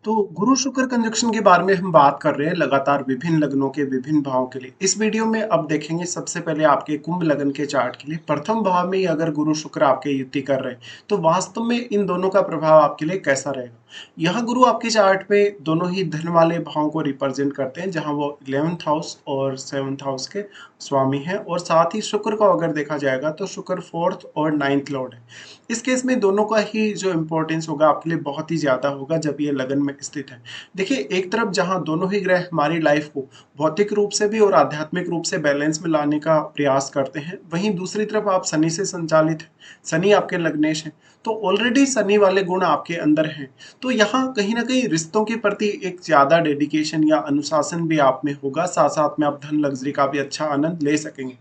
तो गुरु शुक्र कंजक्शन के बारे में हम बात कर रहे हैं लगातार विभिन्न लग्नों के विभिन्न भावों के लिए। इस वीडियो में अब देखेंगे सबसे पहले आपके कुंभ लग्न के चार्ट के लिए प्रथम भाव में ही अगर गुरु शुक्र आपके युति कर रहे हैं तो वास्तव में इन दोनों का प्रभाव आपके लिए कैसा रहेगा। यह गुरु आपके चार्ट में दोनों ही धन वाले भावों को रिप्रेजेंट करते हैं, जहां वो 11th हाउस और 7th हाउस के स्वामी हैं, और साथ ही शुक्र को अगर देखा जाएगा तो शुक्र 4th और 9th लॉर्ड है। इस केस में दोनों का ही जो इम्पोर्टेंस होगा आपके लिए बहुत ही ज़्यादा होगा जब ये लगन में स्थित है। देखिए, एक तरफ जहाँ दोनों ही ग्रह हमारी लाइफ को भौतिक रूप से भी और आध्यात्मिक रूप से बैलेंस में लाने का प्रयास करते हैं, वहीं दूसरी तरफ आप शनि से संचालित हैं। शनि आपके लग्नेश हैं, तो ऑलरेडी शनि वाले गुण आपके अंदर हैं। तो यहाँ कहीं ना कहीं रिश्तों के प्रति एक ज़्यादा डेडिकेशन या अनुशासन भी आप में होगा, साथ साथ में आप धन लग्जरी का भी अच्छा आनंद ले सकेंगे।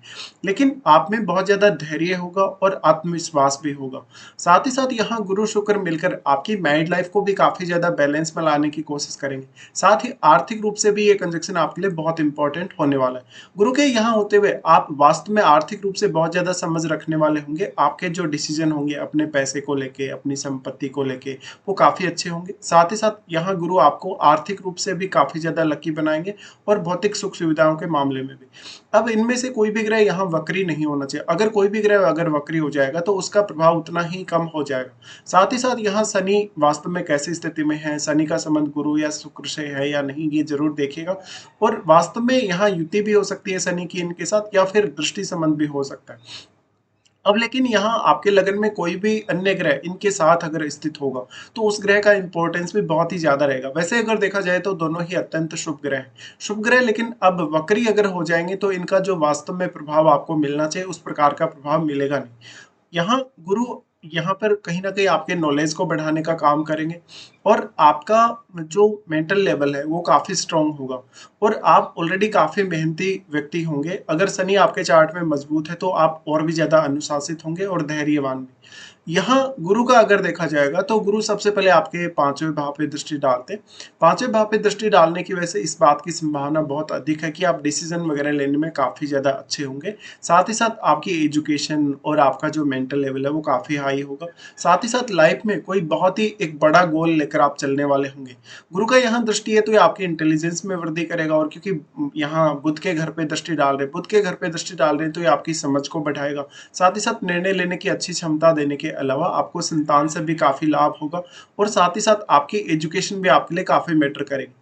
लेकिन आप में बहुत ज़्यादा धैर्य होगा और आत्मविश्वास भी होगा। साथ ही साथ यहाँ गुरु शुक्र मिलकर आपकी मैरिड लाइफ को भी काफी ज्यादा बैलेंस में लाने की कोशिश करेंगे। साथ ही आर्थिक रूप से भी ये कंजक्शन आपके लिए बहुत इंपॉर्टेंट होने वाला है। गुरु के यहाँ होते हुए आप वास्तव में आर्थिक रूप से बहुत ज्यादा समझ रखने वाले होंगे। आपके जो डिसीजन होंगे अपने पैसे को लेके, अपनी संपत्ति को लेके, वो काफी अच्छे होंगे। साथ ही साथ यहाँ गुरु आपको आर्थिक रूप से भी काफी ज्यादा लकी बनाएंगे और भौतिक सुख सुविधाओं के मामले में भी। अब इनमें से कोई भी ग्रह यहाँ वक्री नहीं होना चाहिए। अगर कोई भी ग्रह अगर वक्री हो जाएगा तो उसका प्रभाव उतना ही कम हो जाएगा। साथ ही साथ यहाँ शनि वास्तव में कैसी स्थिति में है, शनि का संबंध गुरु या शुक्र से है या नहीं, ये जरूर देखिएगा। और वास्तव में यहाँ युति भी हो सकती है शनि की इनके साथ, या फिर दृष्टि संबंध भी हो सकता है। अब लेकिन यहाँ आपके लगन में कोई भी अन्य ग्रह इनके साथ अगर स्थित होगा तो उस ग्रह का इंपॉर्टेंस भी बहुत ही ज्यादा रहेगा। वैसे अगर देखा जाए तो दोनों ही अत्यंत शुभ ग्रह हैं, शुभ ग्रह, लेकिन अब वक्री अगर हो जाएंगे तो इनका जो वास्तव में प्रभाव आपको मिलना चाहिए उस प्रकार का प्रभाव मिलेगा नहीं। यहाँ गुरु यहाँ पर कहीं ना कहीं आपके नॉलेज को बढ़ाने का काम करेंगे, और आपका जो मेंटल लेवल है वो काफी स्ट्रांग होगा, और आप ऑलरेडी काफी मेहनती व्यक्ति होंगे। अगर शनि आपके चार्ट में मजबूत है तो आप और भी ज्यादा अनुशासित होंगे और धैर्यवान भी। यहाँ गुरु का अगर देखा जाएगा तो गुरु सबसे पहले आपके पांचवें भाव पे दृष्टि डालते हैं। पांचवें भाव पे दृष्टि डालने की वजह से इस बात की संभावना बहुत अधिक है कि आप डिसीजन वगैरह लेने में काफी ज्यादा अच्छे होंगे। साथ ही साथ आपकी एजुकेशन और आपका जो मेंटल लेवल है वो काफी हाई होगा। साथ ही साथ लाइफ में कोई बहुत ही एक बड़ा गोल लेकर आप चलने वाले होंगे। गुरु का यहाँ दृष्टि है तो ये आपकी इंटेलिजेंस में वृद्धि करेगा, और क्योंकि यहाँ बुध के घर पे दृष्टि डाल रहे, बुध के घर पे दृष्टि डाल रहे हैं, तो ये आपकी समझ को बढ़ाएगा। साथ ही साथ निर्णय लेने की अच्छी क्षमता देने के अलावा आपको संतान से भी काफी लाभ होगा, और साथ ही साथ आपकी एजुकेशन भी आपके लिए काफी मैटर करेगी।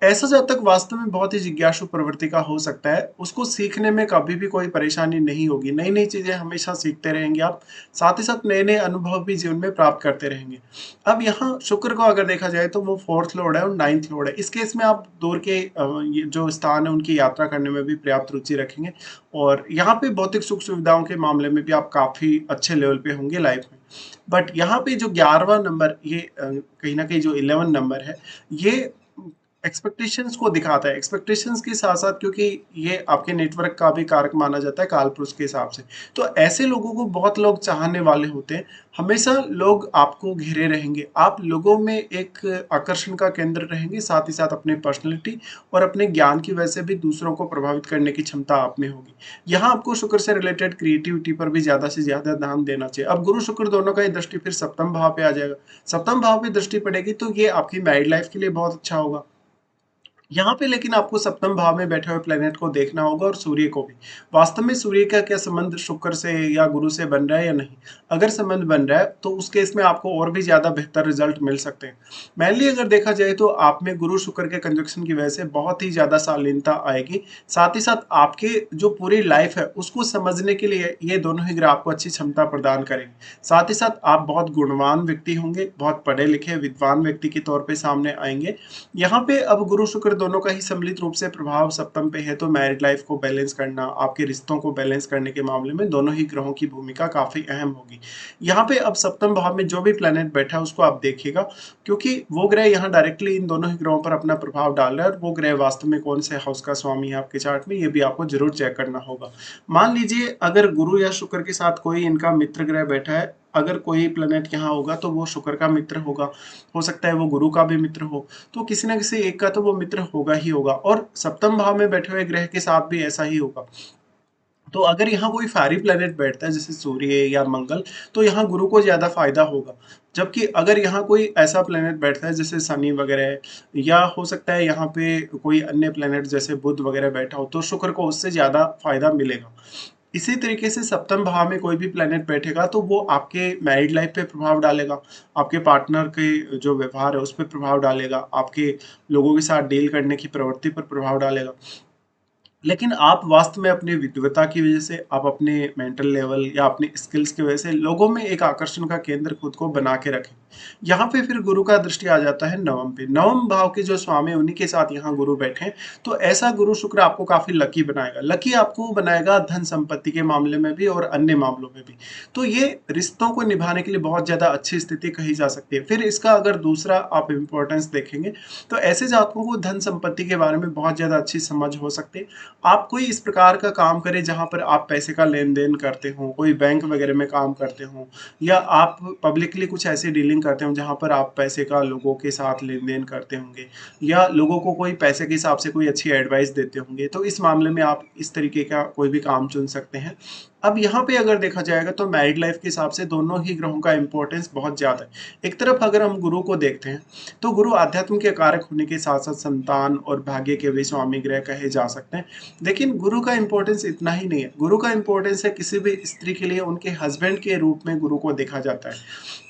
ऐसा जातक वास्तव में बहुत ही जिज्ञासु प्रवृत्ति का हो सकता है, उसको सीखने में कभी भी कोई परेशानी नहीं होगी, नई नई चीजें हमेशा सीखते रहेंगे आप। साथ ही साथ नए नए अनुभव भी जीवन में प्राप्त करते रहेंगे। अब यहाँ शुक्र को अगर देखा जाए तो वो 4th लॉर्ड है और 9th लॉर्ड है। इस केस में आप दूर के ये जो स्थान है उनकी यात्रा करने में भी पर्याप्त रुचि रखेंगे, और यहाँ पे भौतिक सुख सुविधाओं के मामले में भी आप काफी अच्छे लेवल पे होंगे लाइफ में। बट यहाँ पे जो 11वां नंबर, ये कहीं ना कहीं जो 11 नंबर है, ये एक्सपेक्टेशंस को दिखाता है। एक्सपेक्टेशंस के साथ साथ, क्योंकि ये आपके नेटवर्क का भी कारक माना जाता है काल पुरुष के हिसाब से, तो ऐसे लोगों को बहुत लोग चाहने वाले होते हैं। हमेशा लोग आपको घेरे रहेंगे, आप लोगों में एक आकर्षण का केंद्र रहेंगे। साथ ही साथ अपने पर्सनैलिटी और अपने ज्ञान की वजह से भी दूसरों को प्रभावित करने की क्षमता आप में होगी। यहाँ आपको शुक्र से रिलेटेड क्रिएटिविटी पर भी ज्यादा से ज्यादा ध्यान देना चाहिए। अब गुरु शुक्र दोनों का ही दृष्टि फिर सप्तम भाव पे आ जाएगा। सप्तम भाव पे दृष्टि पड़ेगी तो ये आपकी मैरिड लाइफ के लिए बहुत अच्छा होगा। यहाँ पे लेकिन आपको सप्तम भाव में बैठे हुए प्लेनेट को देखना होगा, और सूर्य को भी। वास्तव में सूर्य का क्या संबंध शुक्र से या गुरु से बन रहा है या नहीं। अगर संबंध बन रहा है तो उस केस में आपको और भी ज्यादा बेहतर रिजल्ट मिल सकते हैं। मेनली अगर देखा जाए तो आप में गुरु शुक्र के कंजक्शन की वजह से बहुत ही ज्यादा शालीनता आएगी। साथ ही साथ आपके जो पूरी लाइफ है उसको समझने के लिए ये दोनों ही ग्रह आपको अच्छी क्षमता प्रदान करेंगे। साथ ही साथ आप बहुत गुणवान व्यक्ति होंगे, बहुत पढ़े लिखे विद्वान व्यक्ति के तौर पे सामने आएंगे। यहाँ पे अब गुरु शुक्र दोनों का ही सम्मिलित रूप से प्रभाव सप्तम पे है, तो मैरिड लाइफ को बैलेंस करना, आपके रिश्तों को बैलेंस करने के मामले में दोनों ही ग्रहों की भूमिका काफी अहम होगी। यहाँ पे अब सप्तम भाव में जो भी प्लेनेट बैठा है उसको आप देखिएगा, क्योंकि वो ग्रह यहाँ डायरेक्टली इन दोनों ही ग्रहों पर अपना प्रभाव डाल रहा है, और वो ग्रह वास्तव में कौन से हाउस का स्वामी है आपके चार्ट में, ये भी आपको जरूर चेक करना होगा। मान लीजिए अगर गुरु या शुक्र के साथ कोई इनका मित्र ग्रह बैठा है, अगर कोई प्लेनेट यहाँ होगा तो वो शुक्र का मित्र होगा, हो सकता है वो गुरु का भी मित्र हो, तो किसी न किसी एक का तो वो मित्र होगा ही होगा। और सप्तम भाव में बैठे हुए ग्रह के साथ भी ऐसा ही होगा। तो अगर यहाँ कोई फ़ेयरी प्लैनेट बैठता है जैसे सूर्य या मंगल, तो यहाँ गुरु को ज़्यादा फ़ायदा होगा। जबकि अगर यहाँ कोई ऐसा प्लैनेट बैठता है जैसे शनि वगैरह, या हो सकता है यहाँ पे कोई अन्य प्लैनेट जैसे बुध वगैरह बैठा हो, तो शुक्र को उससे ज़्यादा फ़ायदा मिलेगा। इसी तरीके से सप्तम भाव में कोई भी प्लैनेट बैठेगा तो वो आपके मैरिड लाइफ पे प्रभाव डालेगा, आपके पार्टनर के जो व्यवहार है उस पे प्रभाव डालेगा, आपके लोगों के साथ डील करने की प्रवृत्ति पर प्रभाव डालेगा। लेकिन आप वास्तव में अपनी विद्वता की वजह से, आप अपने मेंटल लेवल या अपने स्किल्स की वजह से लोगों में एक आकर्षण का केंद्र खुद को बना के रखें। यहाँ पे फिर गुरु का दृष्टि आ जाता है नवम पे। नवम भाव के जो स्वामी उन्हीं के साथ यहाँ गुरु बैठे हैं, तो ऐसा गुरु शुक्र आपको काफी लकी बनाएगा। लकी आपको बनाएगा धन संपत्ति के मामले में भी और अन्य मामलों में भी। तो ये रिश्तों को निभाने के लिए बहुत ज्यादा अच्छी स्थिति कही जा सकती है। फिर इसका अगर दूसरा आप इम्पोर्टेंस देखेंगे, तो ऐसे जातकों को धन संपत्ति के बारे में बहुत ज्यादा अच्छी समझ हो सकती है। आप कोई इस प्रकार का काम करें जहाँ पर आप पैसे का लेन-देन करते हो, कोई बैंक वगैरह में काम करते हो, या आप पब्लिकली कुछ ऐसी डीलिंग करते हो जहाँ पर आप पैसे का लोगों के साथ लेन-देन करते होंगे, या लोगों को कोई पैसे के हिसाब से कोई अच्छी एडवाइस देते होंगे, तो इस मामले में आप इस तरीके का कोई भी काम चुन सकते हैं। अब यहाँ पे अगर देखा जाएगा तो मैरिड लाइफ के हिसाब से दोनों ही ग्रहों का इम्पोर्टेंस बहुत ज़्यादा है। एक तरफ अगर हम गुरु को देखते हैं, तो गुरु आध्यात्म के कारक होने के साथ-साथ संतान और भाग्य के भी स्वामी ग्रह कहे जा सकते हैं। लेकिन गुरु का इम्पोर्टेंस इतना ही नहीं है। गुरु का इम्पोर्टेंस है किसी भी स्त्री के लिए उनके हस्बैंड के रूप में गुरु को देखा जाता है।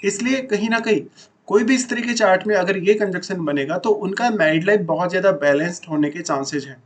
इसलिए कहीं न कहीं कोई भी स्त्री के चार्ट में अगर ये कंजंक्शन बनेगा तो उनका मैरिड लाइफ बहुत ज़्यादा बैलेंस्ड होने के चांसेज़ हैं।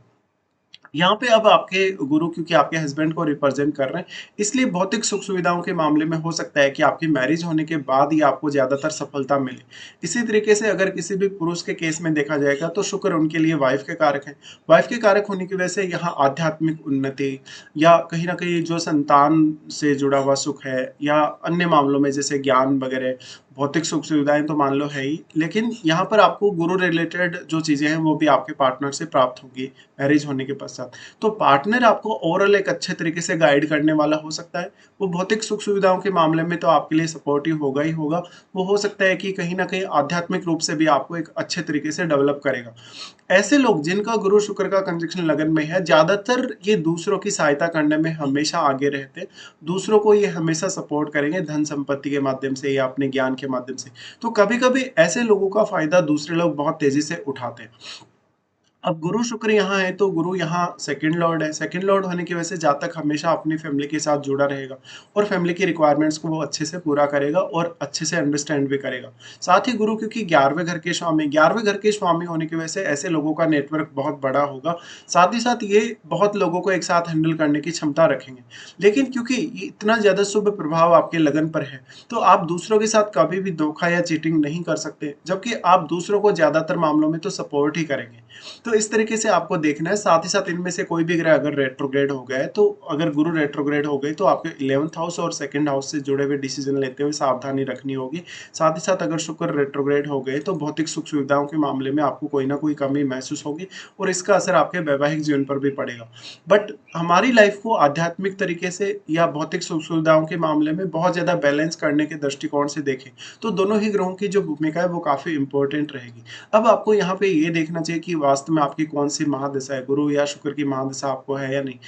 यहाँ पे अब आपके गुरु क्योंकि आपके हस्बैंड को रिप्रेजेंट कर रहे हैं, इसलिए भौतिक सुख सुविधाओं के मामले में हो सकता है कि आपकी मैरिज होने के बाद ही आपको ज़्यादातर सफलता मिले। इसी तरीके से अगर किसी भी पुरुष के केस में देखा जाएगा तो शुक्र उनके लिए वाइफ के कारक हैं। वाइफ के कारक होने की वजह से यहाँ आध्यात्मिक उन्नति, या कहीं न कहीं जो संतान से जुड़ा हुआ सुख है, या अन्य मामलों में जैसे ज्ञान वगैरह, भौतिक सुख सुविधाएँ तो मान लो है ही, लेकिन यहाँ पर आपको गुरु रिलेटेड जो चीज़ें हैं वो भी आपके पार्टनर से प्राप्त होंगी मैरिज होने के पश्चात। तो पार्टनर आपको ओवरऑल एक अच्छे तरीके से गाइड करने वाला हो सकता है। वो भौतिक सुख सुविधाओं के मामले में तो आपके लिए सपोर्टिव होगा ही होगा। वो हो सकता है कि कहीं न कहीं आध्यात्मिक रूप से भी आपको एक अच्छे तरीके से डेवलप करेगा। ऐसे लोग जिनका गुरु शुक्र का कंजंक्शन लगन में है, ज़्यादातर ये दूसरों की सहायता करने में हमेशा आगे रहते हैं। दूसरों को ये हमेशा सपोर्ट करेंगे धन संपत्ति के माध्यम से या अपने ज्ञान के माध्यम से। तो कभी-कभी ऐसे लोगों का फ़ायदा दूसरे लोग बहुत तेज़ी से उठाते हैं। अब गुरु शुक्र यहाँ है तो गुरु यहाँ सेकंड लॉर्ड है। सेकंड लॉर्ड होने की वजह से जातक हमेशा अपनी फैमिली के साथ जुड़ा रहेगा और फैमिली की रिक्वायरमेंट्स को वो अच्छे से पूरा करेगा और अच्छे से अंडरस्टैंड भी करेगा। साथ ही गुरु क्योंकि 11वें घर के स्वामी, 11वें घर के स्वामी होने की वजह से ऐसे लोगों का नेटवर्क बहुत बड़ा होगा। साथ ही साथ ये बहुत लोगों को एक साथ हैंडल करने की क्षमता रखेंगे। लेकिन क्योंकि ये इतना ज़्यादा शुभ प्रभाव आपके लगन पर है, तो आप दूसरों के साथ कभी भी धोखा या चीटिंग नहीं कर सकते, जबकि आप दूसरों को ज़्यादातर मामलों में तो सपोर्ट ही करेंगे। तो इस तरीके से आपको देखना है। साथ ही साथ इनमें से कोई भी ग्रह अगर रेट्रोग्रेड हो गया है, तो अगर गुरु रेट्रोग्रेड हो गए तो आपके 11th हाउस और सेकंड हाउस से जुड़े हुए डिसीजन लेते हुए सावधानी रखनी होगी। साथ ही साथ अगर शुक्र रेट्रोग्रेड हो गए तो भौतिक सुख सुविधाओं के मामले में आपको कोई ना कोई कमी महसूस होगी और इसका असर आपके वैवाहिक जीवन पर भी पड़ेगा। बट हमारी लाइफ को आध्यात्मिक तरीके से या भौतिक सुख सुविधाओं के मामले में बहुत ज़्यादा बैलेंस करने के दृष्टिकोण से देखें, तो दोनों ही ग्रहों की जो भूमिका है वो काफ़ी इंपॉर्टेंट रहेगी। अब आपको यहाँ पे ये देखना चाहिए कि वास्तव में आपकी कौन-सी महादशा है, गुरु या शुक्र की महादशा आपको है या नहीं।